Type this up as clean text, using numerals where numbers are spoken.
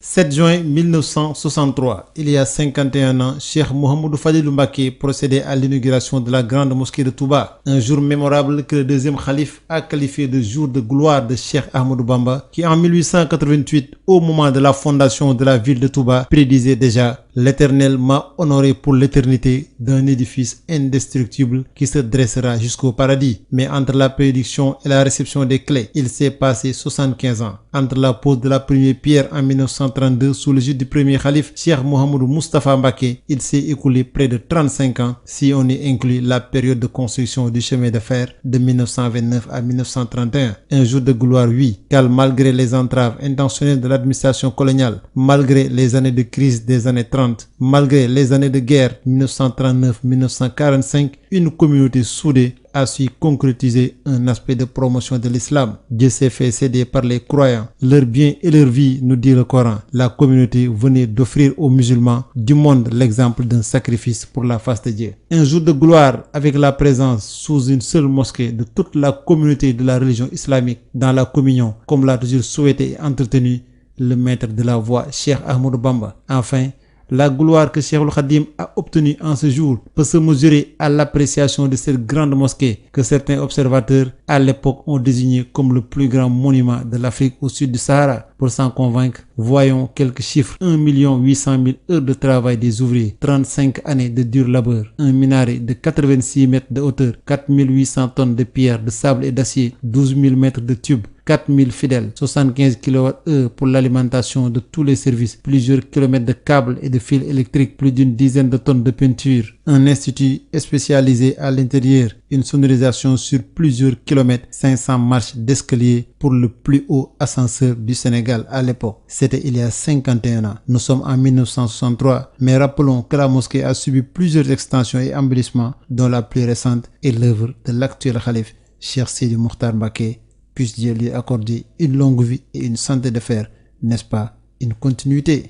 7 juin 1963, il y a 51 ans, Cheikh Mouhamadou Fadilou Mbacké procédait à l'inauguration de la grande mosquée de Touba, un jour mémorable que le deuxième khalife a qualifié de jour de gloire de Cheikh Ahmadou Bamba, qui en 1888, au moment de la fondation de la ville de Touba, prédisait déjà: l'Éternel m'a honoré pour l'éternité d'un édifice indestructible qui se dressera jusqu'au paradis. Mais entre la prédiction et la réception des clés, il s'est passé 75 ans. Entre la pose de la première pierre en 1932 sous l'égide du premier khalife Cheikh Mouhamadou Moustapha Mbacké, il s'est écoulé près de 35 ans si on y inclut la période de construction du chemin de fer de 1929 à 1931. Un jour de gloire, oui, car malgré les entraves intentionnelles de l'administration coloniale, malgré les années de crise des années 30, malgré les années de guerre 1939-1945, une communauté soudée a su concrétiser un aspect de promotion de l'islam. Dieu s'est fait céder par les croyants, leurs biens et leur vie, nous dit le Coran. La communauté venait d'offrir aux musulmans du monde l'exemple d'un sacrifice pour la face de Dieu. Un jour de gloire avec la présence sous une seule mosquée de toute la communauté de la religion islamique dans la communion, comme l'a toujours souhaité et entretenu le maître de la voie, Cheikh Ahmadou Bamba. Enfin, la gloire que Cheikhoul Khadim a obtenue en ce jour peut se mesurer à l'appréciation de cette grande mosquée que certains observateurs à l'époque ont désigné comme le plus grand monument de l'Afrique au sud du Sahara. Pour s'en convaincre, voyons quelques chiffres. 1 800 000 heures de travail des ouvriers, 35 années de dur labeur, un minaret de 86 mètres de hauteur, 4 800 tonnes de pierre, de sable et d'acier, 12 000 mètres de tubes, 4 000 fidèles, 75 kWh pour l'alimentation de tous les services, plusieurs kilomètres de câbles et de fils électriques, plus d'une dizaine de tonnes de peinture, un institut spécialisé à l'intérieur, une sonorisation sur plusieurs kilomètres, 500 marches d'escalier pour le plus haut ascenseur du Sénégal à l'époque. C'était il y a 51 ans. Nous sommes en 1963, mais rappelons que la mosquée a subi plusieurs extensions et embellissements, dont la plus récente est l'œuvre de l'actuel khalife, Cheikh Sidi Mokhtar Mbacké. Puisse Dieu lui accorder une longue vie et une santé de fer, n'est-ce pas, une continuité.